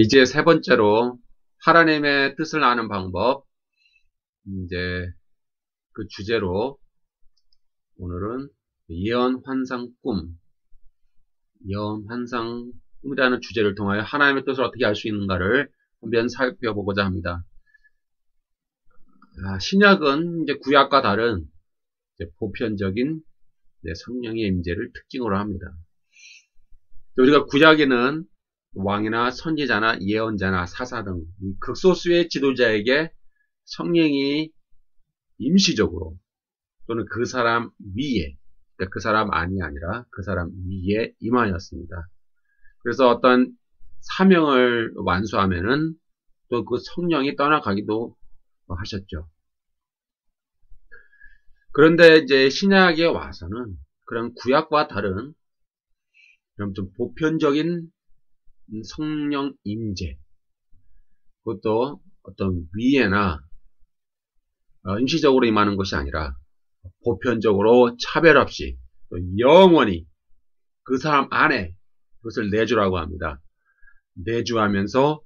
이제 세 번째로 하나님의 뜻을 아는 방법, 이제 그 주제로 오늘은 예언, 환상, 꿈, 예언, 환상, 꿈이라는 주제를 통하여 하나님의 뜻을 어떻게 알 수 있는가를 한번 살펴보고자 합니다. 신약은 이제 구약과 다른 이제 보편적인 성령의 임재를 특징으로 합니다. 우리가 구약에는 왕이나 선지자나 예언자나 사사 등 극소수의 지도자에게 성령이 임시적으로 또는 그 사람 위에, 그러니까 그 사람 안이 아니라 그 사람 위에 임하였습니다. 그래서 어떤 사명을 완수하면은 또 그 성령이 떠나가기도 하셨죠. 그런데 이제 신약에 와서는 그런 구약과 다른 좀 보편적인 성령 임재, 그것도 어떤 위에나 임시적으로 임하는 것이 아니라 보편적으로 차별 없이 또 영원히 그 사람 안에 그것을 내주라고 합니다. 내주하면서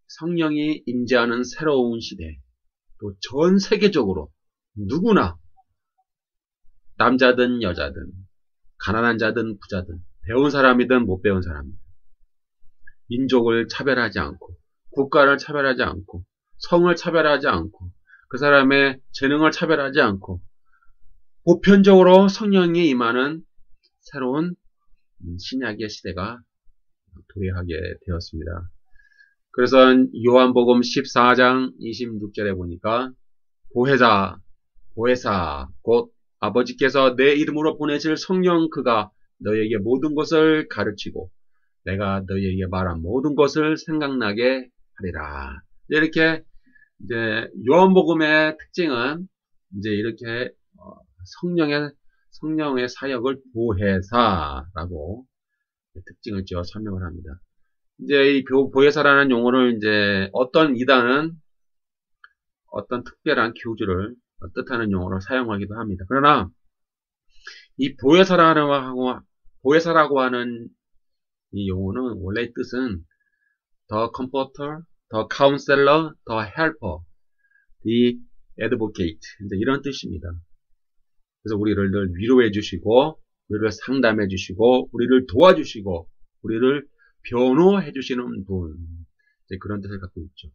성령이 임재하는 새로운 시대, 또 전 세계적으로 누구나 남자든 여자든 가난한 자든 부자든 배운 사람이든 못 배운 사람이든 민족을 차별하지 않고 국가를 차별하지 않고 성을 차별하지 않고 그 사람의 재능을 차별하지 않고 보편적으로 성령이 임하는 새로운 신약의 시대가 도래하게 되었습니다. 그래서 요한복음 14장 26절에 보니까 보혜사 곧 아버지께서 내 이름으로 보내실 성령 그가 너에게 모든 것을 가르치고 내가 너에게 말한 모든 것을 생각나게 하리라. 이렇게 이제 요한복음의 특징은 이제 이렇게 성령의 사역을 보혜사라고 특징을 지어 설명을 합니다. 이제 이 보혜사라는 용어를 이제 어떤 이단은 어떤 특별한 교주를 뜻하는 용어로 사용하기도 합니다. 그러나 이 보혜사라고 하는 이 용어는 원래 뜻은 the comforter, the counselor, the helper, the advocate 이제 이런 뜻입니다. 그래서 우리를 늘 위로해 주시고 우리를 상담해 주시고 우리를 도와주시고 우리를 변호해 주시는 분, 이제 그런 뜻을 갖고 있죠.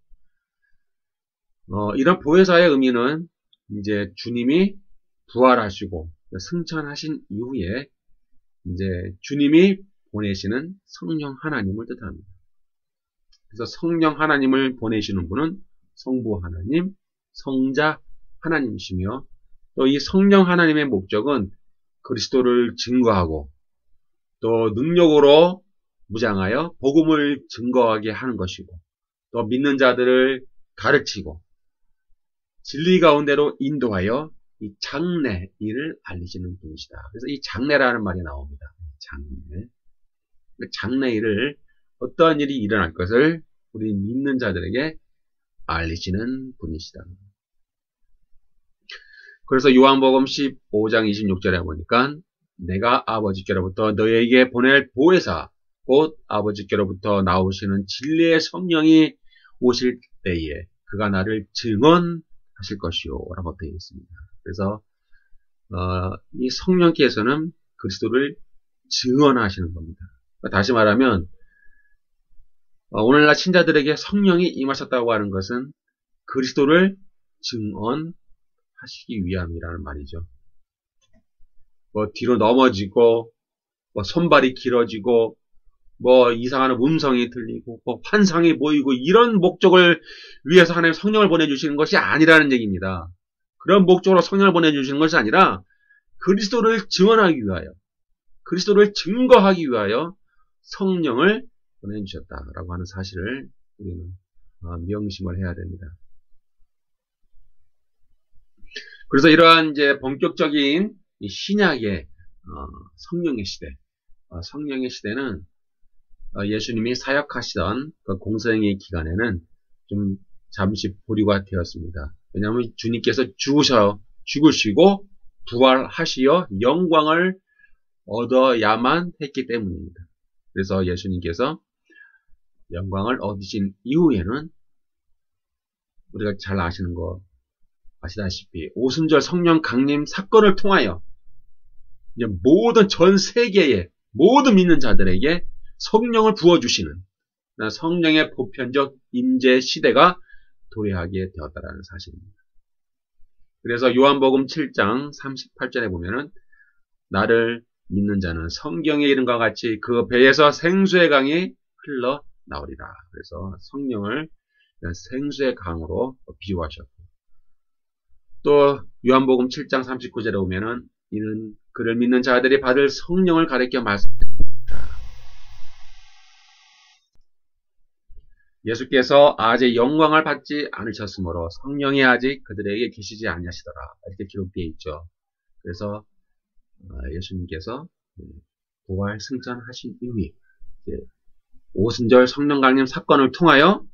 이런 보혜사의 의미는 이제 주님이 부활하시고 승천하신 이후에 이제 주님이 보내시는 성령 하나님을 뜻합니다. 그래서 성령 하나님을 보내시는 분은 성부 하나님, 성자 하나님이시며 또 이 성령 하나님의 목적은 그리스도를 증거하고 또 능력으로 무장하여 복음을 증거하게 하는 것이고 또 믿는 자들을 가르치고 진리 가운데로 인도하여 이 장래 일을 알리시는 분이시다. 그래서 이 장래라는 말이 나옵니다. 장래. 장래 일을 어떠한 일이 일어날 것을 우리 믿는 자들에게 알리시는 분이시다. 그래서 요한복음 15장 26절에 보니까 내가 아버지께로부터 너에게 보낼 보혜사 곧 아버지께로부터 나오시는 진리의 성령이 오실 때에 그가 나를 증언하실 것이요 라고 되어 있습니다. 그래서 이 성령께서는 그리스도를 증언하시는 겁니다. 다시 말하면 오늘날 신자들에게 성령이 임하셨다고 하는 것은 그리스도를 증언하시기 위함이라는 말이죠. 뭐 뒤로 넘어지고 뭐 손발이 길어지고 뭐 이상한 음성이 들리고 뭐 환상이 보이고 이런 목적을 위해서 하나님 성령을 보내주시는 것이 아니라는 얘기입니다. 그런 목적으로 성령을 보내주시는 것이 아니라 그리스도를 증언하기 위하여 그리스도를 증거하기 위하여 성령을 보내주셨다라고 하는 사실을 우리는 명심을 해야 됩니다. 그래서 이러한 이제 본격적인 이 신약의 성령의 시대, 성령의 시대는 예수님이 사역하시던 그 공생의 기간에는 좀 잠시 보류가 되었습니다. 왜냐하면 주님께서 죽으시고 부활하시어 영광을 얻어야만 했기 때문입니다. 그래서 예수님께서 영광을 얻으신 이후에는 우리가 잘 아시는 거 아시다시피 오순절 성령 강림 사건을 통하여 이제 모든 전 세계의 모든 믿는 자들에게 성령을 부어주시는 성령의 보편적 임재 시대가 도래하게 되었다라는 사실입니다. 그래서 요한복음 7장 38절에 보면은 나를 믿는 자는 성경에 이른 것과 같이 그 배에서 생수의 강이 흘러 나오리라. 그래서 성령을 생수의 강으로 비유하셨고 또 요한복음 7장 39절에 보면은 이는 그를 믿는 자들이 받을 성령을 가리켜 말씀합니다. 예수께서 아직 영광을 받지 않으셨으므로 성령이 아직 그들에게 계시지 아니하시더라. 이렇게 기록되어 있죠. 그래서 예수님께서 부활 승천하신 이후에 오순절 성령 강림 사건을 통하여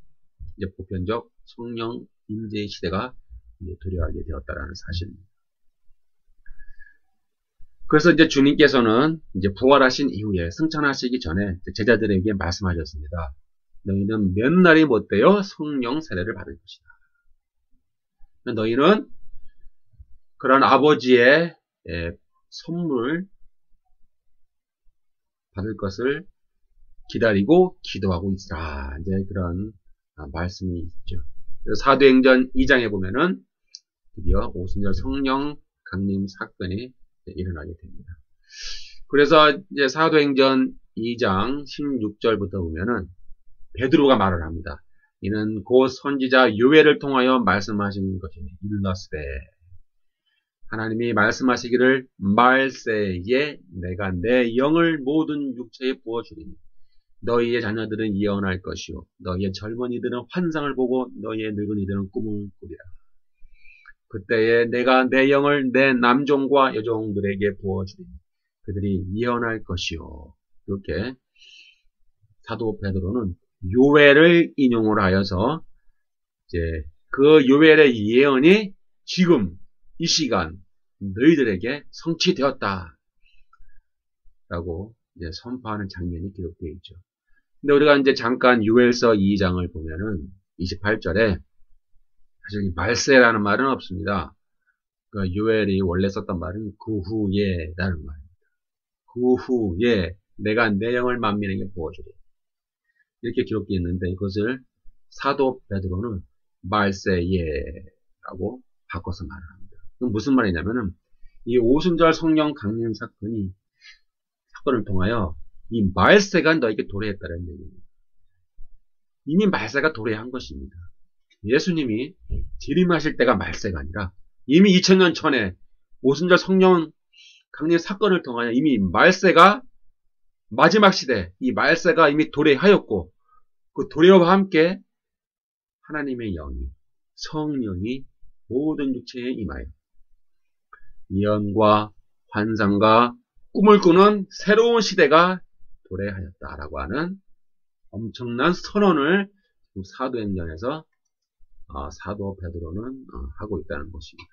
이제 보편적 성령 임재의 시대가 도래하게 되었다라는 사실입니다. 그래서 이제 주님께서는 이제 부활하신 이후에 승천하시기 전에 제자들에게 말씀하셨습니다. 너희는 몇 날이 못되어 성령 세례를 받을 것이다. 너희는 그런 아버지의 선물을 받을 것을 기다리고 기도하고 있으라. 이제 그런 말씀이 있죠. 사도행전 2장에 보면은 드디어 오순절 성령 강림 사건이 일어나게 됩니다. 그래서 이제 사도행전 2장 16절부터 보면은 베드로가 말을 합니다. 이는 곧 선지자 요엘을 통하여 말씀하신 것이니 일러스되 하나님이 말씀하시기를 말세에 내가 내 영을 모든 육체에 부어주리니 너희의 자녀들은 예언할 것이요 너희의 젊은이들은 환상을 보고 너희의 늙은이들은 꿈을 꾸리라. 그때에 내가 내 영을 내 남종과 여종들에게 부어주리니 그들이 예언할 것이요. 이렇게 사도 베드로는 요엘을 인용을 하여서 이제 그 요엘의 예언이 지금 이 시간 너희들에게 성취되었다 라고 이제 선포하는 장면이 기록되어 있죠. 근데 우리가 이제 잠깐 요엘서 2장을 보면은 28절에 사실 이 말세라는 말은 없습니다. 그러니까 요엘이 원래 썼던 말은 그 후에라는 말입니다. 그 후에 내가 내 영을 만민에게 부어주리. 이렇게 기록되어 있는데 이것을 사도 베드로는 말세예라고 바꿔서 말을 합니다. 그럼 무슨 말이냐면은 이 오순절 성령 강림 사건을 통하여 이 말세가 너에게 도래했다는 얘기입니다. 이미 말세가 도래한 것입니다. 예수님이 재림하실 때가 말세가 아니라 이미 2000년 전에 오순절 성령 강림 사건을 통하여 이미 말세가 마지막 시대, 이 말세가 이미 도래하였고 그 도래와 함께 하나님의 영이 성령이 모든 육체에 임하여 예언과 환상과 꿈을 꾸는 새로운 시대가 도래하였다라고 하는 엄청난 선언을 사도행전에서 사도 베드로는 하고 있다는 것입니다.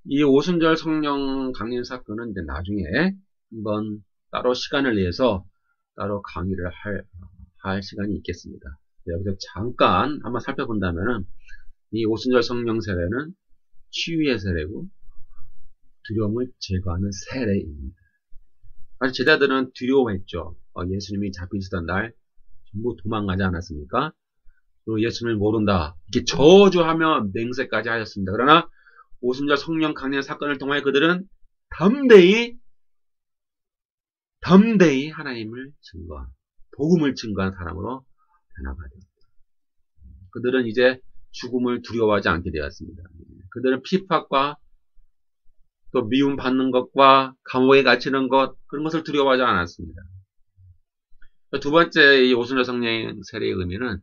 이 오순절 성령 강림 사건은 이제 나중에 한번 따로 시간을 내서 따로 강의를 할 시간이 있겠습니다. 여기서 잠깐 한번 살펴본다면은 이 오순절 성령 세례는 치유의 세례고 두려움을 제거하는 세례입니다. 사실 제자들은 두려워했죠. 예수님이 잡히시던 날 전부 도망가지 않았습니까? 그리고 예수님을 모른다. 이렇게 저주하며 맹세까지 하였습니다. 그러나 오순절 성령 강림 사건을 통하여 그들은 담대히 하나님을 증거한, 복음을 증거한 사람으로 변화받았습니다. 그들은 이제 죽음을 두려워하지 않게 되었습니다. 그들은 핍박과 또 미움받는 것과 감옥에 갇히는 것, 그런 것을 두려워하지 않았습니다. 두 번째 이 오순절 성령 세례의 의미는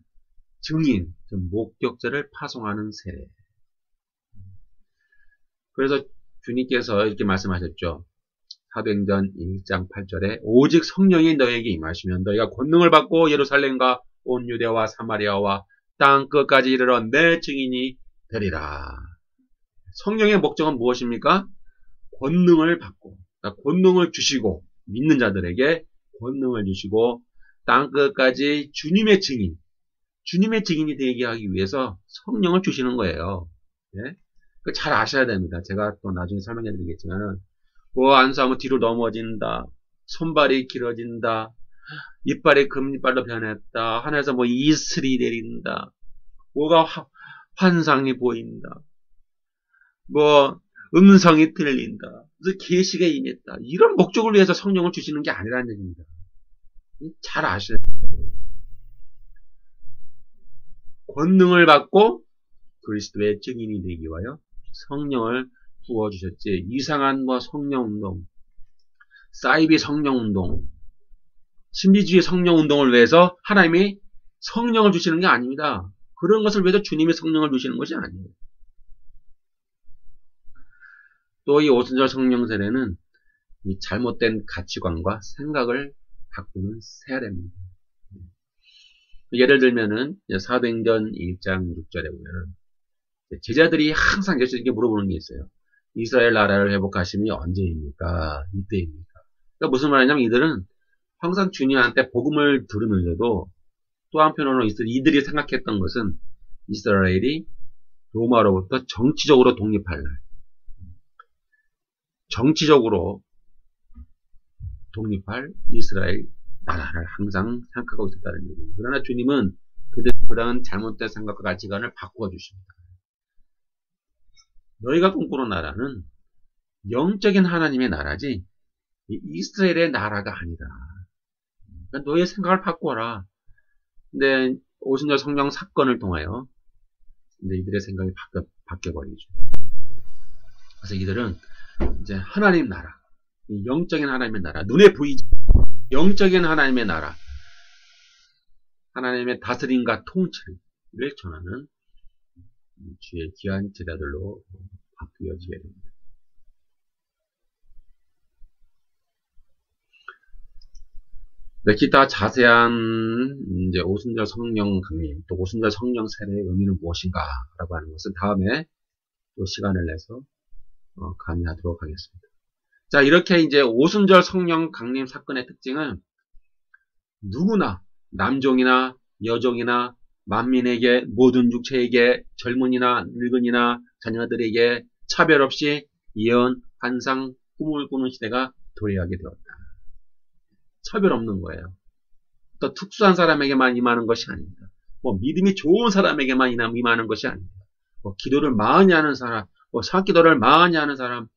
증인, 목격자를 파송하는 세례. 그래서 주님께서 이렇게 말씀하셨죠. 사도행전 1장 8절에 오직 성령이 너에게 임하시면 너희가 권능을 받고 예루살렘과 온 유대와 사마리아와 땅 끝까지 이르러 내 증인이 되리라. 성령의 목적은 무엇입니까? 권능을 받고, 권능을 주시고 믿는 자들에게 권능을 주시고 땅끝까지 주님의 증인이 되게 하기 위해서 성령을 주시는 거예요. 예? 잘 아셔야 됩니다. 제가 또 나중에 설명해 드리겠지만은, 뭐 안수하면 뒤로 넘어진다, 손발이 길어진다, 이빨이 금이빨로 변했다, 하늘에서 뭐 이슬이 내린다, 뭐가 환상이 보인다, 뭐 음성이 들린다, 그래서 계시가 임했다. 이런 목적을 위해서 성령을 주시는 게 아니라는 얘기입니다. 잘 아셔야 돼요. 권능을 받고 그리스도의 증인이 되기 위하여 성령을 부어주셨지. 이상한 뭐 성령운동, 사이비 성령운동, 신비주의 성령운동을 위해서 하나님이 성령을 주시는 게 아닙니다. 그런 것을 위해서 주님이 성령을 주시는 것이 아니에요. 또 이 오순절 성령 세례는 이 잘못된 가치관과 생각을 바꾸는 세례입니다. 예를 들면은 사도행전 1장 6절에 보면은 제자들이 항상 예수님께 물어보는 게 있어요. 이스라엘 나라를 회복하심이 언제입니까? 이때입니까? 그러니까 무슨 말이냐면 이들은 항상 주님한테 복음을 들으면서도 또 한편으로는 이들이 생각했던 것은 이스라엘이 로마로부터 정치적으로 독립할 날, 정치적으로 독립할 이스라엘 나라를 항상 생각하고 있었다는 얘기예요. 그러나 주님은 그런 잘못된 생각과 가치관을 바꾸어 주십니다. 너희가 꿈꾸는 나라는 영적인 하나님의 나라지 이스라엘의 나라가 아니다. 그러니까 너희의 생각을 바꿔라. 근데 오순절 성령 사건을 통하여 이제 이들의 생각이 바뀌어버리죠. 그래서 이들은 이제 하나님 나라, 영적인 하나님의 나라, 눈에 보이지 영적인 하나님의 나라, 하나님의 다스림과 통치를 전하는 주의 귀한 제자들로 바뀌어지게 됩니다. 네, 기타 자세한 이제 오순절 성령 강림, 또 오순절 성령 세례의 의미는 무엇인가라고 하는 것은 다음에 또 시간을 내서 강의하도록 하겠습니다. 자, 이렇게 이제 오순절 성령 강림 사건의 특징은 누구나 남종이나 여종이나 만민에게 모든 육체에게 젊은이나 늙은이나 자녀들에게 차별 없이 예언, 환상, 꿈을 꾸는 시대가 도래하게 되었다. 차별 없는 거예요. 또 특수한 사람에게만 임하는 것이 아닙니다. 뭐 믿음이 좋은 사람에게만 임하는 것이 아닙니다. 뭐 기도를 많이 하는 사람, 뭐 사기도를 많이 하는 사람,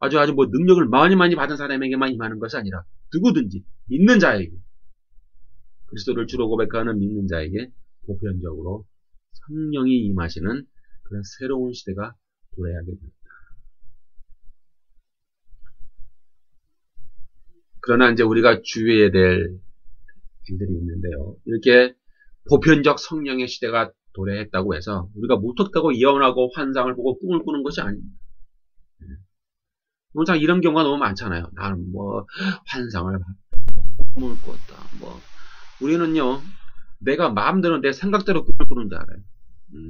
아주 뭐 능력을 많이 받은 사람에게만 임하는 것이 아니라 누구든지 믿는 자에게, 그리스도를 주로 고백하는 믿는 자에게 보편적으로 성령이 임하시는 그런 새로운 시대가 도래하게 됩니다. 그러나 이제 우리가 주의해야 될 일들이 있는데요. 이렇게 보편적 성령의 시대가 도래했다고 해서 우리가 무턱대고 예언하고 환상을 보고 꿈을 꾸는 것이 아닙니다. 항상 이런 경우가 너무 많잖아요. 나는 뭐 환상을 봤다, 꿈을 꿨다. 뭐 우리는요, 내가 마음대로 내 생각대로 꿈을 꾸는 줄 알아요.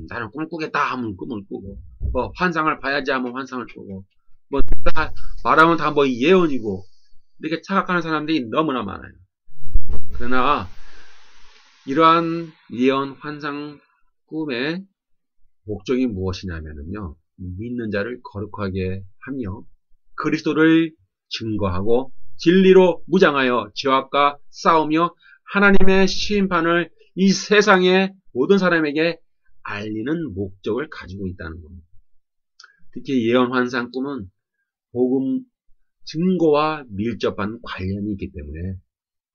나는 꿈을 꾸겠다 하면 꿈을 꾸고, 뭐 환상을 봐야지 하면 환상을 꾸고, 뭐 내가 말하면 다 뭐 예언이고, 이렇게 착각하는 사람들이 너무나 많아요. 그러나 이러한 예언, 환상, 꿈의 목적이 무엇이냐면요, 믿는 자를 거룩하게 하며 그리스도를 증거하고 진리로 무장하여 죄악과 싸우며 하나님의 심판을 이 세상의 모든 사람에게 알리는 목적을 가지고 있다는 겁니다. 특히 예언, 환상, 꿈은 복음 증거와 밀접한 관련이 있기 때문에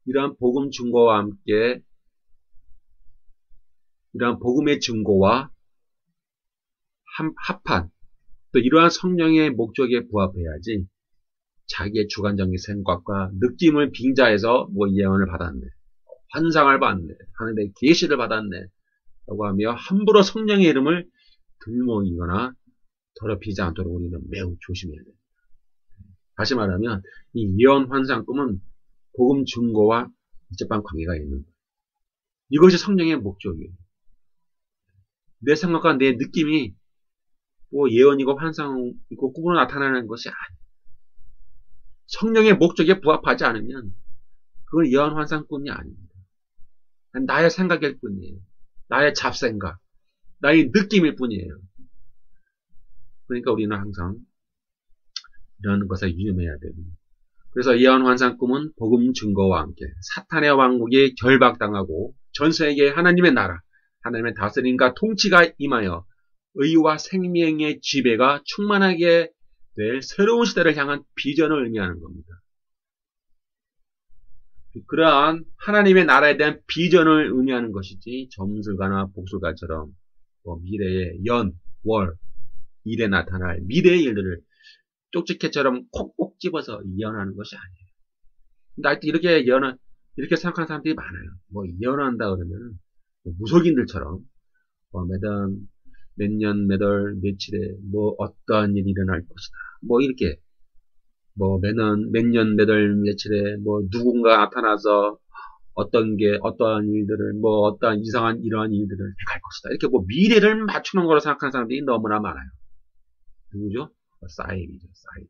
이러한 복음 증거와 함께 이러한 복음의 증거와 합한 또 이러한 성령의 목적에 부합해야지 자기의 주관적인 생각과 느낌을 빙자해서 뭐 예언을 받았네, 환상을 받네, 하늘의 계시를 받았네 라고 하며 함부로 성령의 이름을 들먹이거나 더럽히지 않도록 우리는 매우 조심해야 됩니다. 다시 말하면 이 예언, 환상, 꿈은 복음 증거와 밀접한 관계가 있는 거예요. 이것이 성령의 목적이에요. 내 생각과 내 느낌이 뭐 예언이고 환상이고 꿈으로 나타나는 것이 아니에요. 성령의 목적에 부합하지 않으면 그건 예언 환상 꿈이 아닙니다. 나의 생각일 뿐이에요. 나의 잡생각, 나의 느낌일 뿐이에요. 그러니까 우리는 항상 이런 것에 유념해야 됩니다. 그래서 예언 환상 꿈은 복음 증거와 함께 사탄의 왕국이 결박당하고 전 세계에 하나님의 나라, 하나님의 다스림과 통치가 임하여 의와 생명의 지배가 충만하게 될 새로운 시대를 향한 비전을 의미하는 겁니다. 그러한 하나님의 나라에 대한 비전을 의미하는 것이지 점술가나 복술가처럼 미래의 연, 월, 일에 나타날 미래의 일들을 쪽지게처럼 콕콕 집어서 예언하는 것이 아니에요. 근데 하여튼 이렇게 생각하는 사람들이 많아요. 예언한다 그러면 무속인들처럼 몇 년, 몇 월, 며칠에 어떠한 일이 일어날 것이다. 이렇게 몇 년, 몇 월, 며칠에 누군가 나타나서 어떠한 일들을 어떠한 이상한 이러한 일들을 할 것이다. 이렇게 미래를 맞추는 거로 생각하는 사람들이 너무나 많아요. 누구죠? 사이비죠, 사이비.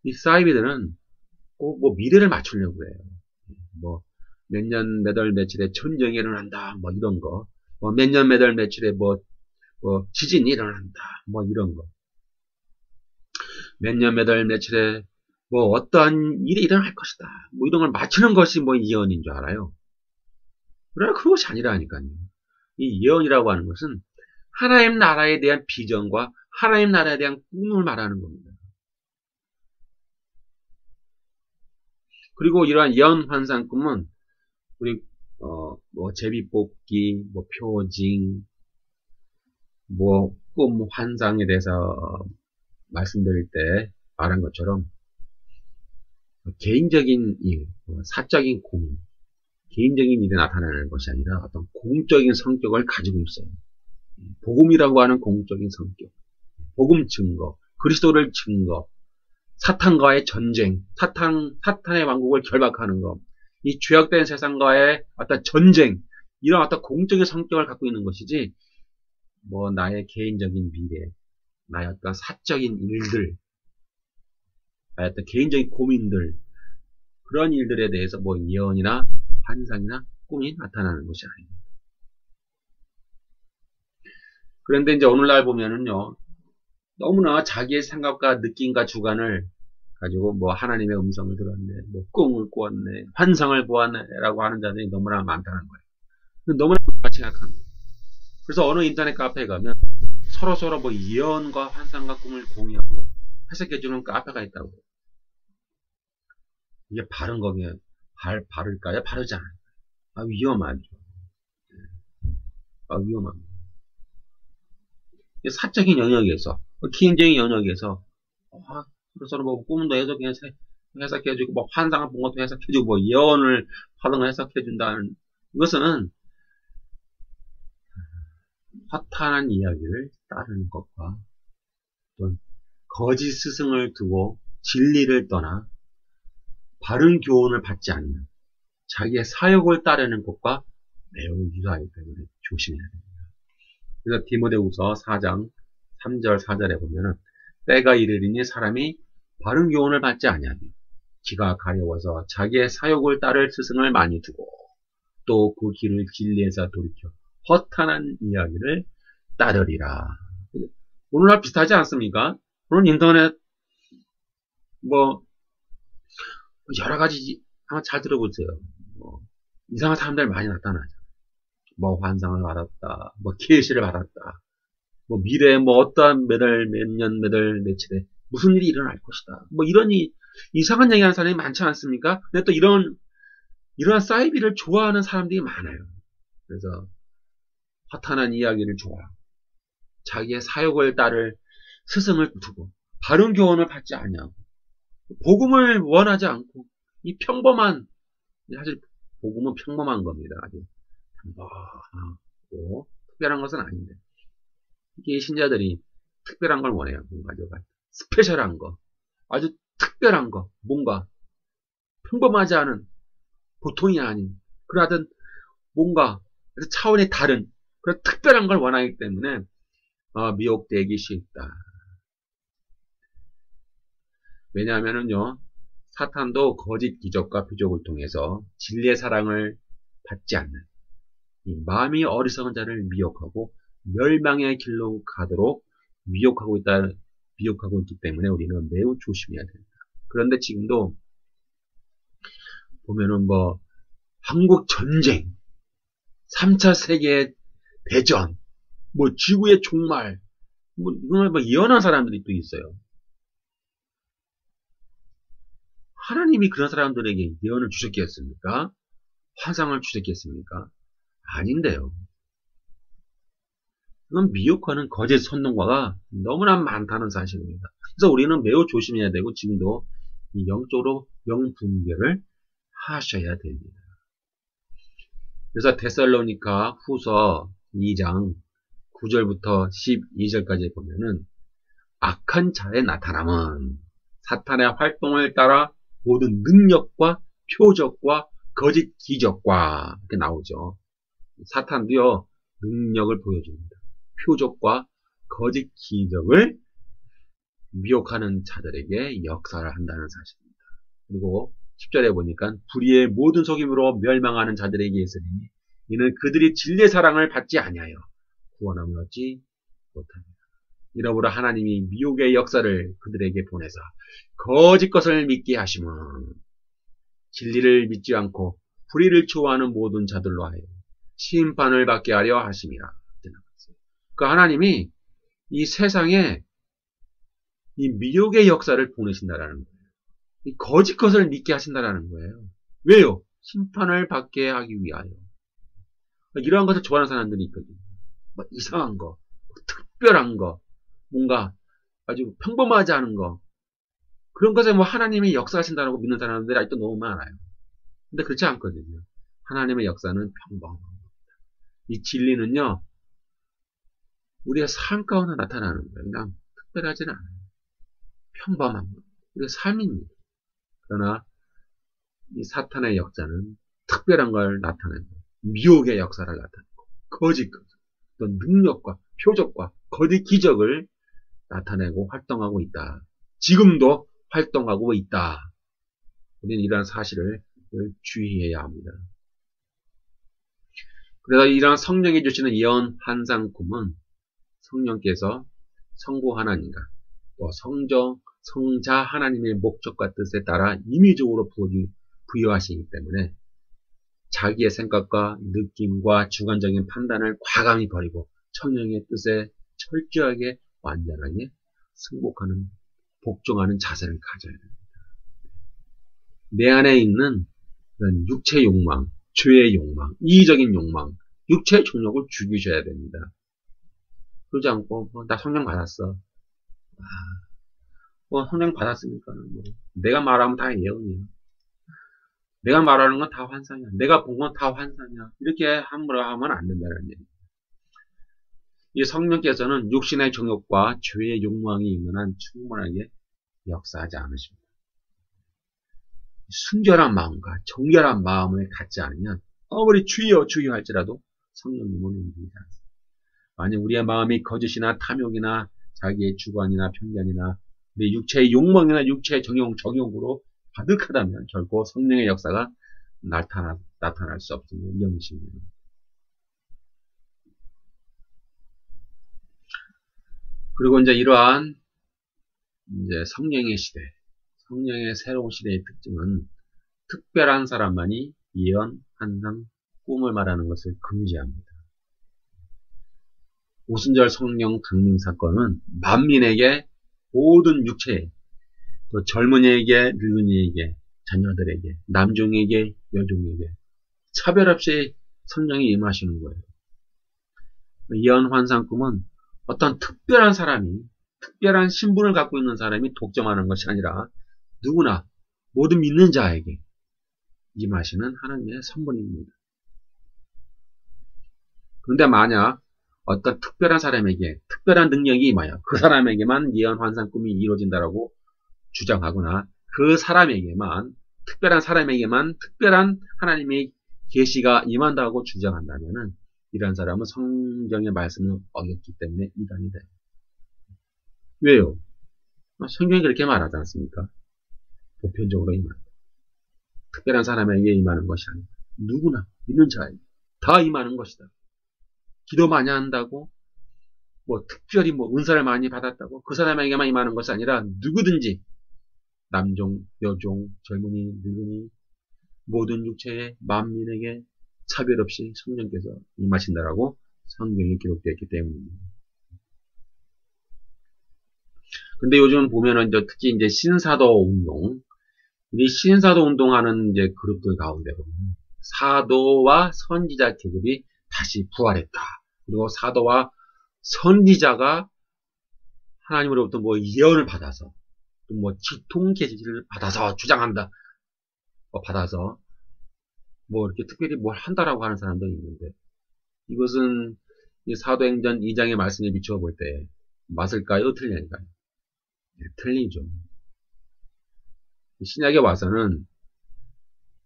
이 사이비들은 꼭 미래를 맞추려고 해요. 몇 년, 몇 월, 며칠에 천정이 일어난다. 이런 거. 몇 년, 몇 월, 며칠에 지진이 일어난다. 이런 거. 몇 년, 몇 월, 며칠에 어떠한 일이 일어날 것이다. 이런 걸 맞추는 것이 예언인 줄 알아요. 그러나 그것이 아니라니까요. 이 예언이라고 하는 것은 하나님 나라에 대한 비전과 하나님 나라에 대한 꿈을 말하는 겁니다. 그리고 이러한 예언 환상 꿈은 우리 제비뽑기, 표징, 꿈 환상에 대해서 말씀드릴 때 말한 것처럼 개인적인 일, 사적인 고민, 개인적인 일에 나타나는 것이 아니라 어떤 공적인 성격을 가지고 있어요. 복음이라고 하는 공적인 성격, 복음 증거, 그리스도를 증거, 사탄과의 전쟁, 사탄의 왕국을 결박하는 것, 이 죄악된 세상과의 어떤 전쟁, 이런 어떤 공적인 성격을 갖고 있는 것이지, 나의 개인적인 미래, 나의 어떤 사적인 일들, 나의 어떤 개인적인 고민들, 그런 일들에 대해서 예언이나 환상이나 꿈이 나타나는 것이 아닙니다. 그런데 이제 오늘날 보면은요, 너무나 자기의 생각과 느낌과 주관을 가지고 하나님의 음성을 들었네, 꿈을 꾸었네, 환상을 보았네라고 하는 자들이 너무나 많다는 거예요. 너무나 많이 생각합니다. 그래서 어느 인터넷 카페에 가면 서로 예언과 환상과 꿈을 공유하고 해석해주는 카페가 있다고 해요. 이게 바른 거면 바를까요? 바르지 않아요. 위험하죠. 위험합니다. 사적인 영역에서, 개인적인 영역에서 서로 꿈도 해석해주고 환상을 본 것도 해석해주고 예언을 하는 거 해석해준다는 이것은 허탄한 이야기를 따르는 것과 또 거짓 스승을 두고 진리를 떠나 바른 교훈을 받지 않는 자기의 사욕을 따르는 것과 매우 유사하기 때문에 조심해야 됩니다. 그래서 디모데후서 4장 3절 4절에 보면은 때가 이르리니 사람이 바른 교훈을 받지 아니하며 기가 가려워서 자기의 사욕을 따를 스승을 많이 두고 또 그 길을 진리에서 돌이켜 허탄한 이야기를 따르리라. 오늘날 비슷하지 않습니까? 오늘 인터넷 여러 가지 한번 잘 들어보세요. 이상한 사람들 많이 나타나죠. 환상을 받았다, 계시를 받았다, 미래에 어떠한 몇 월, 몇 년, 몇 월, 며칠에 무슨 일이 일어날 것이다. 이런 이상한 얘기하는 사람이 많지 않습니까? 근데 또 이러한 사이비를 좋아하는 사람들이 많아요. 그래서 허탄한 이야기를 좋아하고 자기의 사욕을 따를 스승을 두고 바른 교훈을 받지 않냐고 복음을 원하지 않고 이 평범한 사실 복음은 평범한 겁니다. 아주 평범하고 특별한 것은 아닌데 이게 신자들이 특별한 걸 원해요. 뭔가 스페셜한 거, 아주 특별한 거, 뭔가 평범하지 않은 보통이 아닌 그러한 뭔가 차원이 다른 그런 특별한 걸 원하기 때문에 미혹되기 쉽다. 왜냐하면은요, 사탄도 거짓 기적과 표적을 통해서 진리의 사랑을 받지 않는 이 마음이 어리석은 자를 미혹하고 멸망의 길로 가도록 미혹하고 있기 때문에 우리는 매우 조심해야 됩니다. 그런데 지금도 보면은 뭐 한국 전쟁, 3차 세계 대전, 뭐 지구의 종말, 뭐 이걸 뭐 예언한 사람들이 또 있어요. 하나님이 그런 사람들에게 예언을 주셨겠습니까? 환상을 주셨겠습니까? 아닌데요. 그건 미혹하는 거짓 선동가가 너무나 많다는 사실입니다. 그래서 우리는 매우 조심해야 되고 지금도 이 영적으로 영분별을 하셔야 됩니다. 그래서 데살로니가 후서 2장 9절부터 12절까지 보면은 악한 자의 나타남은 사탄의 활동을 따라 모든 능력과 표적과 거짓 기적과 이렇게 나오죠. 사탄도요 능력을 보여줍니다. 표적과 거짓 기적을 미혹하는 자들에게 역사를 한다는 사실입니다. 그리고 10절에 보니까 불의의 모든 속임으로 멸망하는 자들에게 있으니 이는 그들이 진리의 사랑을 받지 아니하여 구원함을 얻지 못합니다. 이러므로 하나님이 미혹의 역사를 그들에게 보내사 거짓 것을 믿게 하심은 진리를 믿지 않고 불의를 좋아하는 모든 자들로 하여 심판을 받게 하려 하심이라. 그러니까 하나님이 이 세상에 이 미혹의 역사를 보내신다라는 거예요. 이 거짓 것을 믿게 하신다라는 거예요. 왜요? 심판을 받게 하기 위하여. 이러한 것을 좋아하는 사람들이 있거든요. 뭐 이상한 거, 특별한 거, 뭔가 아주 평범하지 않은 거, 그런 것에 뭐 하나님이 역사하신다고 믿는 사람들이 아직도 너무 많아요. 근데 그렇지 않거든요. 하나님의 역사는 평범한 겁니다. 이 진리는요, 우리의 삶 가운데 나타나는 거예요. 그냥 특별하지는 않아요. 평범한 거. 우리의 삶입니다. 그러나 이 사탄의 역사는 특별한 걸 나타내고 미혹의 역사를 나타내고 거짓 것, 또 능력과 표적과 거짓 기적을 나타내고 활동하고 있다. 지금도 활동하고 있다. 우리는 이러한 사실을 주의해야 합니다. 그래서 이러한 성령이 주시는 예언 환상 꿈은 성령께서 성부 하나님과 또 성자 하나님의 목적과 뜻에 따라 임의적으로 부여하시기 때문에 자기의 생각과 느낌과 주관적인 판단을 과감히 버리고 성령의 뜻에 철저하게 완전하게 승복하는 복종하는 자세를 가져야 됩니다. 내 안에 있는 그런 육체 욕망, 죄의 욕망, 이기적인 욕망, 육체의 종욕을 죽이셔야 됩니다. 그러지 않고 나 성령 받았어. 성령 받았으니까 뭐 내가 말하면 다 예언이야. 내가 말하는 건 다 환상이야. 내가 본 건 다 환상이야. 이렇게 함부로 하면 안 된다는 얘기예요. 이 성령께서는 육신의 정욕과 죄의 욕망이 있는 한 충분하게 역사하지 않으십니다. 순결한 마음과 정결한 마음을 갖지 않으면 아무리 주여 주여 할지라도 성령님은 움직이지 않습니다. 만약 우리의 마음이 거짓이나 탐욕이나 자기의 주관이나 편견이나 내 육체의 욕망이나 육체의 정욕으로 가득하다면 결코 성령의 역사가 나타날 수 없는 명심입니다. 그리고 이제 이러한 성령의 시대, 성령의 새로운 시대의 특징은 특별한 사람만이 예언, 환상, 꿈을 말하는 것을 금지합니다. 오순절 성령 강림 사건은 만민에게 모든 육체에 또 젊은이에게 늙은이에게 자녀들에게 남종에게 여종에게 차별 없이 성령이 임하시는 거예요. 예언 환상 꿈은 어떤 특별한 사람이 특별한 신분을 갖고 있는 사람이 독점하는 것이 아니라 누구나 모든 믿는 자에게 임하시는 하나님의 선물입니다. 그런데 만약 어떤 특별한 사람에게 특별한 능력이 임하여 그 사람에게만 예언 환상 꿈이 이루어진다라고 주장하거나 그 사람에게만 특별한 사람에게만 특별한 하나님의 계시가 임한다고 주장한다면은 이런 사람은 성경의 말씀을 어겼기 때문에 이단이 돼요. 왜요? 성경이 그렇게 말하지 않습니까? 보편적으로 임한다. 특별한 사람에게 임하는 것이 아니다. 누구나 믿는 자에게 다 임하는 것이다. 기도 많이 한다고 뭐 특별히 뭐 은사를 많이 받았다고 그 사람에게만 임하는 것이 아니라 누구든지 남종, 여종, 젊은이, 늙은이 모든 육체의 만민에게 차별 없이 성령께서 임하신다라고 성경에 기록되어 있기 때문입니다. 근데 요즘 보면은 특히 이제 신사도 운동, 이 신사도 운동하는 이제 그룹들 가운데 보면 사도와 선지자 계급이 다시 부활했다. 그리고 사도와 선지자가 하나님으로부터 뭐 예언을 받아서 또 뭐 지통 계시를 받아서 주장한다. 받아서 뭐 이렇게 특별히 뭘 한다라고 하는 사람도 있는데 이것은 사도행전 2장의 말씀에 비추어 볼 때 맞을까요? 틀릴까요? 네, 틀리죠. 신약에 와서는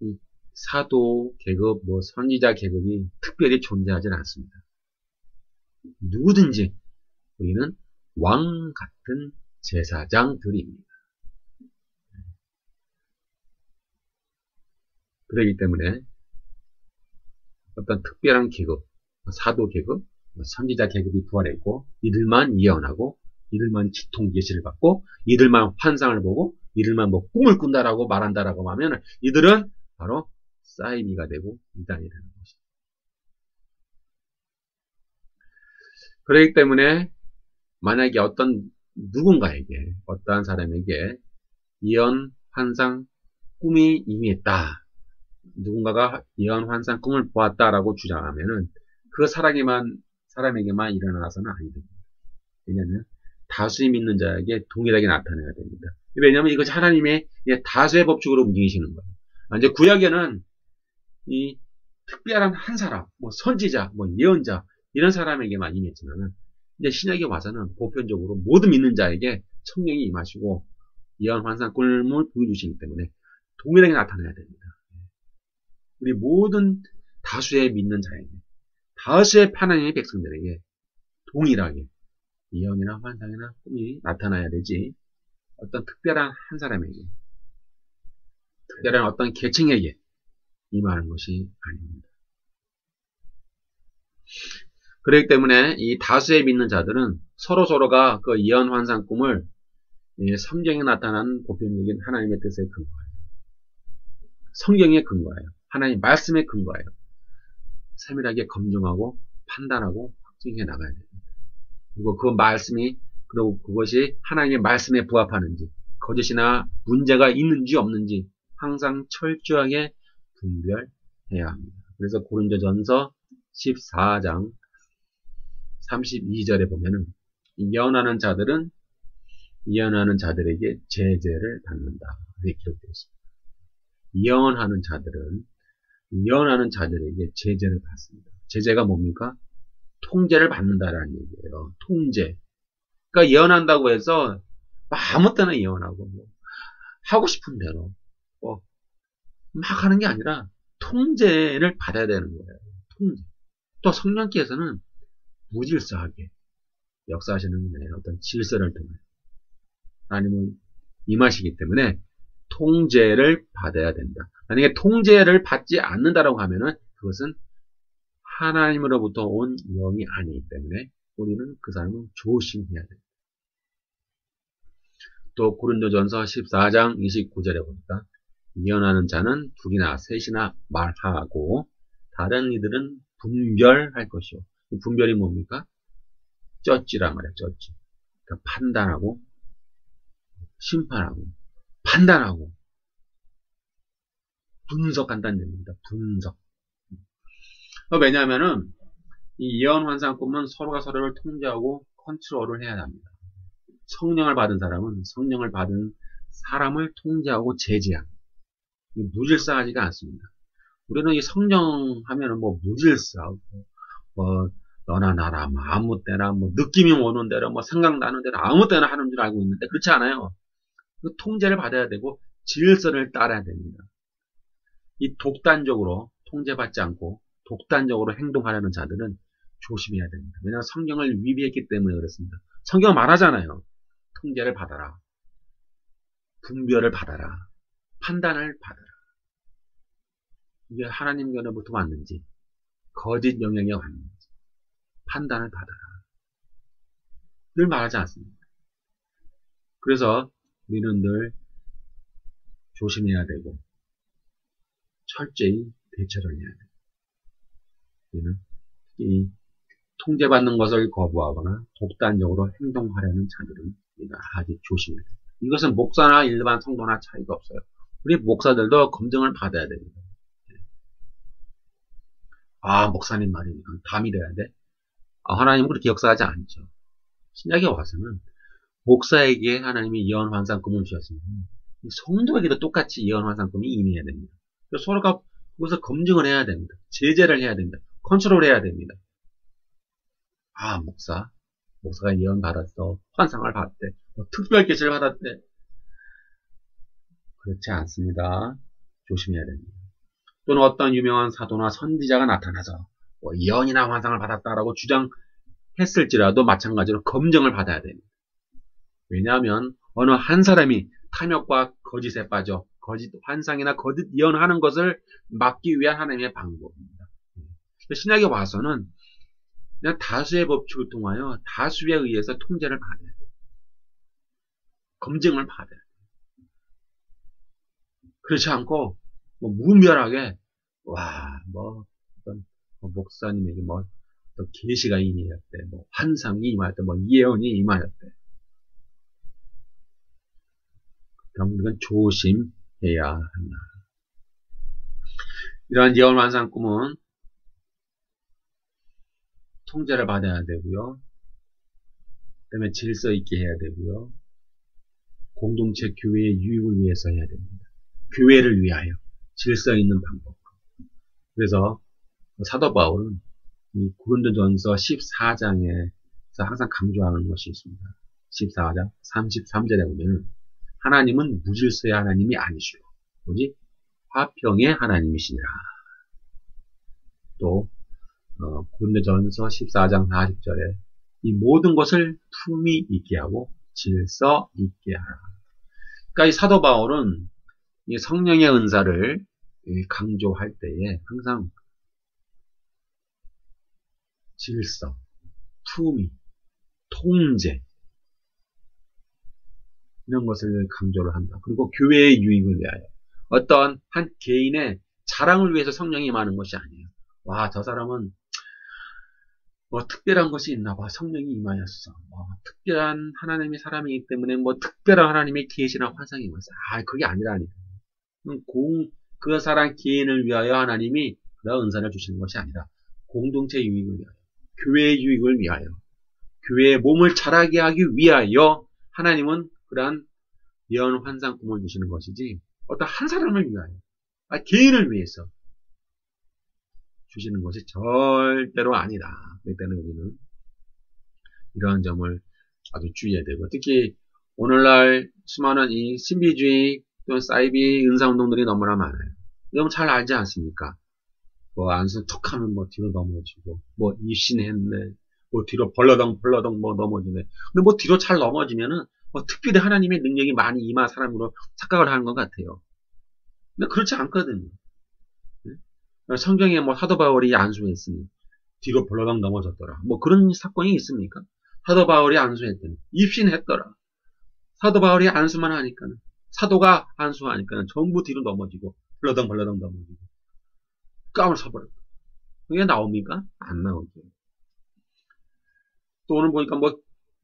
이 사도 계급, 뭐 선지자 계급이 특별히 존재하지는 않습니다. 누구든지 우리는 왕 같은 제사장들입니다. 그렇기 때문에 어떤 특별한 계급, 사도 계급, 선지자 계급이 부활했고 이들만 예언하고 이들만 지통 계시를 받고 이들만 환상을 보고 이들만 뭐 꿈을 꾼다라고 말한다라고 하면 이들은 바로 사이비가 되고 이단이 되는 것입니다. 그렇기 때문에 만약에 어떤 누군가에게 어떠한 사람에게 예언, 환상, 꿈이 임했다. 누군가가 예언, 환상, 꿈을 보았다라고 주장하면은 그 사람에게만 일어나서는 아니 됩니다. 왜냐하면 다수의 믿는 자에게 동일하게 나타나야 됩니다. 왜냐하면 이것이 하나님의 다수의 법칙으로 움직이시는 거예요. 이제 구약에는 이 특별한 한 사람, 뭐 선지자, 뭐 예언자 이런 사람에게만 임했지만은 이제 신약에 와서는 보편적으로 모든 믿는 자에게 성령이 임하시고 예언, 환상, 꿈을 보여주시기 때문에 동일하게 나타나야 됩니다. 우리 모든 다수의 믿는 자에게, 다수의 하나님의 백성들에게 동일하게 예언이나 환상이나 꿈이 나타나야 되지 어떤 특별한 한 사람에게, 특별한 어떤 계층에게 임하는 것이 아닙니다. 그렇기 때문에 이 다수의 믿는 자들은 서로가 그 예언, 환상, 꿈을 성경에 나타난 보편적인 하나님의 뜻에 근거해요. 성경에 근거해요. 하나님 말씀에 근거해요. 세밀하게 검증하고 판단하고 확증해 나가야 됩니다. 그리고 그 말씀이 그리고 그것이 하나님의 말씀에 부합하는지 거짓이나 문제가 있는지 없는지 항상 철저하게 분별해야 합니다. 그래서 고린도전서 14장 32절에 보면은 예언하는 자들에게 제재를 받는다. 이렇게 기록되어 있습니다. 예언하는 자들에게 제재를 받습니다. 제재가 뭡니까? 통제를 받는다라는 얘기예요. 통제. 그러니까 예언한다고 해서 아무 때나 예언하고 뭐 하고 싶은 대로 막 하는 게 아니라 통제를 받아야 되는 거예요. 통제. 또 성령께서는 무질서하게 역사하시는 어떤 질서를 통해 하나님은 임하시기 때문에 통제를 받아야 된다. 만약에 통제를 받지 않는다라고 하면은 그것은 하나님으로부터 온 영이 아니기 때문에 우리는 그 사람은 조심해야 됩니다. 또 고린도전서 14장 29절에 보니까 예언하는 자는 둘이나 셋이나 말하고 다른 이들은 분별할 것이요. 분별이 뭡니까? 쩌찌란 말이에요. 쩌찌. 그러니까 판단하고 심판하고 판단하고 분석한다는 얘기입니다. 분석. 왜냐하면은 이 예언, 환상, 꿈은 서로가 서로를 통제하고 컨트롤을 해야 합니다. 성령을 받은 사람은 성령을 받은 사람을 통제하고 제재합니다. 무질서하지가 않습니다. 우리는 이 성령 하면은 뭐 무질서하고 뭐 너나 나나 뭐 아무 때나 뭐 느낌이 오는 대로 뭐 생각나는 대로 아무 때나 하는 줄 알고 있는데 그렇지 않아요. 그 통제를 받아야 되고 질서를 따라야 됩니다. 이 독단적으로 통제받지 않고 독단적으로 행동하려는 자들은 조심해야 됩니다. 왜냐하면 성경을 위배했기 때문에 그렇습니다. 성경은 말하잖아요. 통제를 받아라. 분별을 받아라. 판단을 받아라. 이게 하나님 견해부터 왔는지 거짓 영향이 왔는지 판단을 받아라. 늘 말하지 않습니까? 그래서 우리는 늘 조심해야 되고 철저히 대처를 해야 돼요. 우리는 이 통제받는 것을 거부하거나 독단적으로 행동하려는 자들은 우리가 아주 조심해야 돼요. 이것은 목사나 일반 성도나 차이가 없어요. 우리 목사들도 검증을 받아야 됩니다. 아, 목사님 말이니까 다 믿어야 돼? 하나님은 그렇게 역사하지 않죠. 신약에 와서는 목사에게 하나님이 예언 환상금을 주셨으면 성도에게도 똑같이 예언 환상금이 임해야 됩니다. 서로가 그것을 검증을 해야 됩니다. 제재를 해야 됩니다. 컨트롤 해야 됩니다. 아, 목사가 예언 받았어. 환상을 받았대. 특별 계시를 받았대. 그렇지 않습니다. 조심해야 됩니다. 또는 어떤 유명한 사도나 선지자가 나타나서 예언이나 환상을 받았다라고 주장했을지라도 마찬가지로 검증을 받아야 됩니다. 왜냐하면 어느 한 사람이 탐욕과 거짓에 빠져 거짓 환상이나 거짓 예언하는 것을 막기 위한 하나님의 방법입니다. 신약에 와서는 그냥 다수의 법칙을 통하여 다수에 의해서 통제를 받아야 돼요. 검증을 받아야 돼요. 그렇지 않고 무분별하게 어떤 목사님에게 어떤 계시가 임하였대, 환상이 임하였대, 예언이 임하였대. 그럼 우리는 조심해야 한다. 이러한 예언 환상 꿈은 통제를 받아야 되고요. 그다음에 질서 있게 해야 되고요. 공동체 교회의 유익을 위해서 해야 됩니다. 교회를 위하여 질서 있는 방법. 그래서 사도 바울은 이 고린도전서 14장에서 항상 강조하는 것이 있습니다. 14장 33절에 보면 하나님은 무질서의 하나님이 아니시오. 오직 화평의 하나님이시니라. 또 고린도전서 14장 40절에 이 모든 것을 품위 있게 하고 질서 있게 하라. 그러니까 이 사도 바울은 이 성령의 은사를 강조할 때에 항상 질서, 품위, 통제 이런 것을 강조를 한다. 그리고 교회의 유익을 위하여 어떤 한 개인의 자랑을 위해서 성령이 임하는 것이 아니에요. 저 사람은 특별한 것이 있나 봐. 성령이 임하였어. 특별한 하나님의 사람이기 때문에 특별한 하나님의 계시나 환상이 임했어. 그게 아니라니까. 그 사람 개인을 위하여 하나님이 그런 은사를 주시는 것이 아니라 공동체 유익을 위하여, 교회의 유익을 위하여, 교회의 몸을 자라게 하기 위하여 하나님은 그러한 예언 환상 꿈을 주시는 것이지 어떤 한 사람을 위하여, 개인을 위해서 주시는 것이 절대로 아니다. 그렇기 때문에 우리는 이러한 점을 아주 주의해야 되고, 특히 오늘날 수많은 이 신비주의 또는 사이비 은사운동들이 너무나 많아요. 여러분 잘 알지 않습니까? 안수 툭 하면 뒤로 넘어지고, 입신했네, 뒤로 벌러덩 넘어지네. 근데 뒤로 잘 넘어지면은 특별히 하나님의 능력이 많이 임한 사람으로 착각을 하는 것 같아요. 근데 그렇지 않거든요. 성경에 사도 바울이 안수했으니 뒤로 벌러덩 넘어졌더라. 그런 사건이 있습니까? 사도 바울이 안수했더니 입신했더라. 사도 바울이 안수만 하니까는, 사도가 안수하니까는 전부 뒤로 넘어지고 벌러덩 넘어지고 깜을 서버렸다. 그게 나옵니까? 안 나오죠. 또 오늘 보니까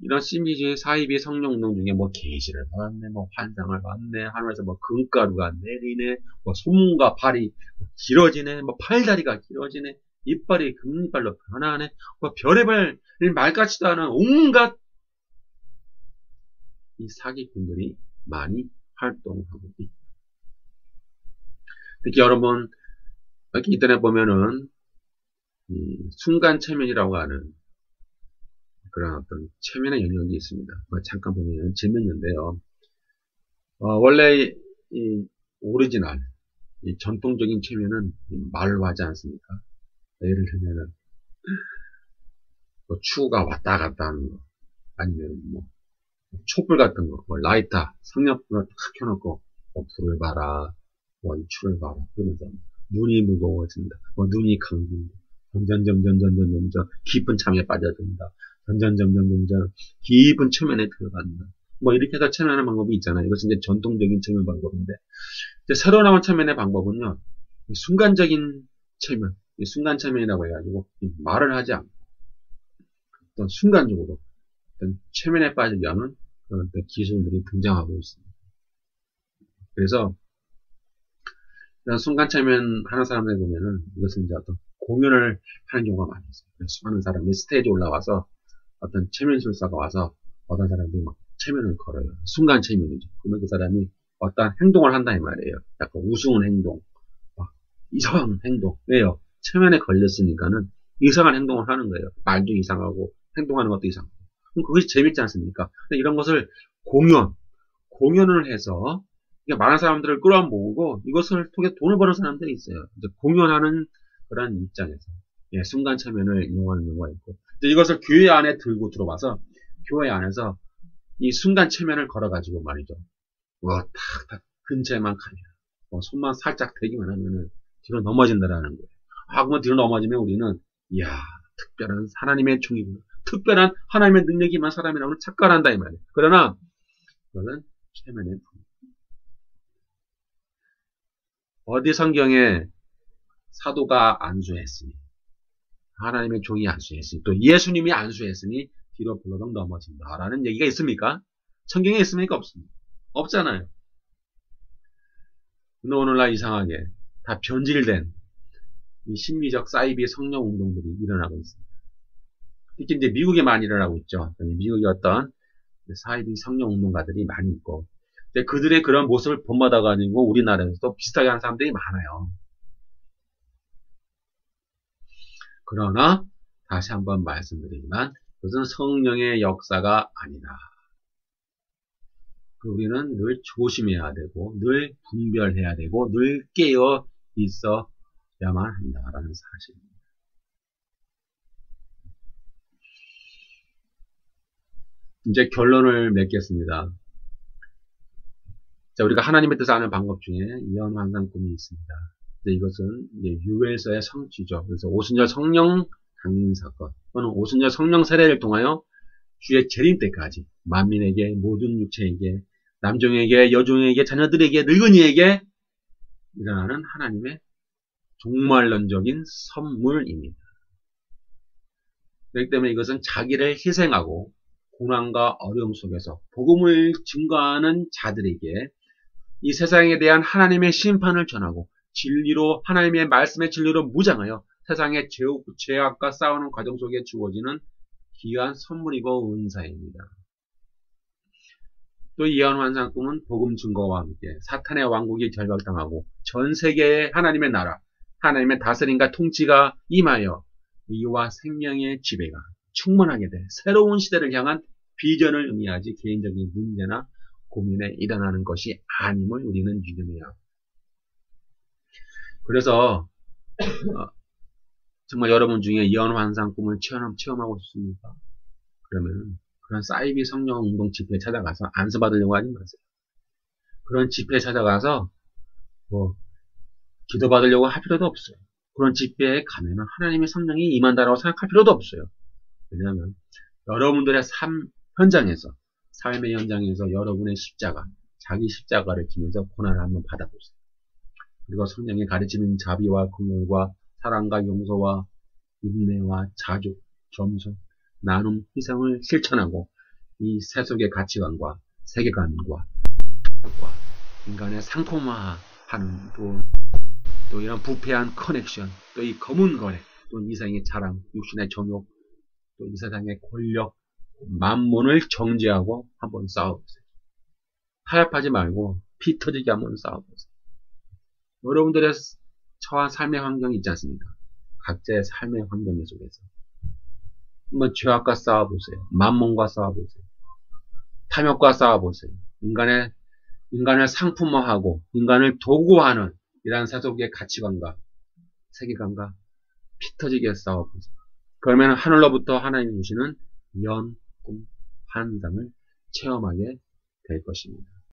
이런 신비주의 사이비 성령운동 중에 계시를 받았네, 환상을 받네, 하늘에서 금가루가 내리네, 손과 발이 길어지네, 팔다리가 길어지네, 이빨이 금이빨로 변하네, 별의별 말같지도 않은 온갖 이 사기꾼들이 많이 활동하고 있다. 특히 여러분 여기 인터넷 보면은 순간 체면이라고 하는 그런 어떤 체면의 영역이 있습니다. 잠깐 보면 재밌는데요. 원래 이 오리지널, 이 전통적인 체면은 말로 하지 않습니까? 예를 들면은 추가 왔다 갔다 하는 거, 아니면 촛불 같은 거, 라이터, 성냥불을 탁 켜놓고 불을 봐라, 원추를 봐라, 그러면서 눈이 무거워진다, 눈이 감긴다, 점점 깊은 잠에 빠져든다, 점점 깊은 최면에 들어간다. 이렇게 해서 최면하는 방법이 있잖아요. 이것은 이제 전통적인 최면 방법인데, 이제 새로 나온 최면의 방법은요, 순간적인 최면, 순간 최면이라고 해가지고 말을 하지 않고 어떤 순간적으로 어떤 최면에 빠지게 하는 그런 기술들이 등장하고 있습니다. 그래서 이런 순간 최면 하는 사람들 보면은 이것은 이제 어떤 공연을 하는 경우가 많이 있어요. 수많은 사람들이 스테이지에 올라와서 어떤 최면술사가 와서 어떤 사람들이 막 최면을 걸어요. 순간 최면이죠. 그러면 그 사람이 어떤 행동을 한다 이 말이에요. 약간 우스운 행동, 이상한 행동. 왜요? 최면에 걸렸으니까는 이상한 행동을 하는 거예요. 말도 이상하고 행동하는 것도 이상하고. 그럼 그것이 재밌지 않습니까? 근데 이런 것을 공연을 해서 많은 사람들을 끌어모으고 이것을 통해 돈을 버는 사람들이 있어요. 이제 공연하는 그런 입장에서 순간 최면을 이용하는 경우가 있고, 이것을 교회 안에 들고 들어와서 교회 안에서 이 순간 최면을 걸어가지고 말이죠. 탁 근처에만 가면 손만 살짝 대기만 하면은 뒤로 넘어진다라는 거예요. 그러면 뒤로 넘어지면 우리는 이야, 특별한 하나님의 종이구나, 특별한 하나님의 능력이 임한 사람이라고 착각한다 이 말이에요. 그러나 그것은 최면의 분. 어디 성경에 사도가 안수했으니, 하나님의 종이 안수했으니, 또 예수님이 안수했으니 뒤로 벌렁 넘어진다라는 얘기가 있습니까? 성경에 있습니까? 없습니다. 없잖아요. 근데 오늘날 이상하게 다 변질된 이 심리적 사이비 성령 운동들이 일어나고 있습니다. 특히 이제 미국에 많이 일어나고 있죠. 미국의 어떤 사이비 성령 운동가들이 많이 있고, 그들의 그런 모습을 본받아가지고 우리나라에서도 비슷하게 하는 사람들이 많아요. 그러나 다시 한번 말씀드리지만 그것은 성령의 역사가 아니다. 우리는 늘 조심해야 되고, 늘 분별해야 되고, 늘 깨어 있어야만 한다라는 사실입니다. 이제 결론을 맺겠습니다. 자, 우리가 하나님의 뜻을 아는 방법 중에 예언환상 꿈이 있습니다. 이것은 이제 유엘서의 성취죠. 그래서 오순절 성령 강림 사건 또는 오순절 성령 세례를 통하여 주의 재림 때까지 만민에게, 모든 육체에게, 남종에게, 여종에게, 자녀들에게, 늙은이에게 일어나는 하나님의 종말론적인 선물입니다. 그렇기 때문에 이것은 자기를 희생하고 고난과 어려움 속에서 복음을 증거하는 자들에게 이 세상에 대한 하나님의 심판을 전하고 진리로, 하나님의 말씀의 진리로 무장하여 세상의 죄악과 싸우는 과정 속에 주어지는 귀한 선물이고 은사입니다. 또 예언환상 꿈은 복음 증거와 함께 사탄의 왕국이 결박당하고 전 세계의 하나님의 나라, 하나님의 다스림과 통치가 임하여 이와 생명의 지배가 충만하게 돼 새로운 시대를 향한 비전을 의미하지 개인적인 문제나 고민에 일어나는 것이 아님을 우리는 유념해야 합니다. 그래서 정말 여러분 중에 예언환상 꿈을 체험하고 싶습니까? 그러면 그런 사이비 성령 운동 집회에 찾아가서 안수 받으려고 하지 마세요. 그런 집회에 찾아가서 기도 받으려고 할 필요도 없어요. 그런 집회에 가면은 하나님의 성령이 임한다라고 생각할 필요도 없어요. 왜냐하면 여러분들의 현장에서, 삶의 현장에서 여러분의 십자가, 자기 십자가를 지면서 고난을 한번 받아보세요. 그리고 성령의 가르치는 자비와 긍휼과 사랑과 용서와 인내와 자주, 겸손, 나눔, 희생을 실천하고 이 세속의 가치관과 세계관과 인간의 상품화하는 또 이런 부패한 커넥션, 또 이 검은 거래, 또 이 세상의 자랑, 육신의 정욕, 또 이 세상의 권력, 만몬을 정죄하고 한번 싸워보세요. 타협하지 말고 피 터지게 한번 싸워보세요. 여러분들의 처한 삶의 환경이 있지 않습니까? 각자의 삶의 환경 속에서 한번 죄악과 싸워보세요. 만몬과 싸워보세요. 탐욕과 싸워보세요. 인간을 상품화하고 인간을 도구화하는 이러한 세속의 가치관과 세계관과 피 터지게 싸워보세요. 그러면 하늘로부터 하나님이 주시는 연, 꿈, 환상을 체험하게 될 것입니다.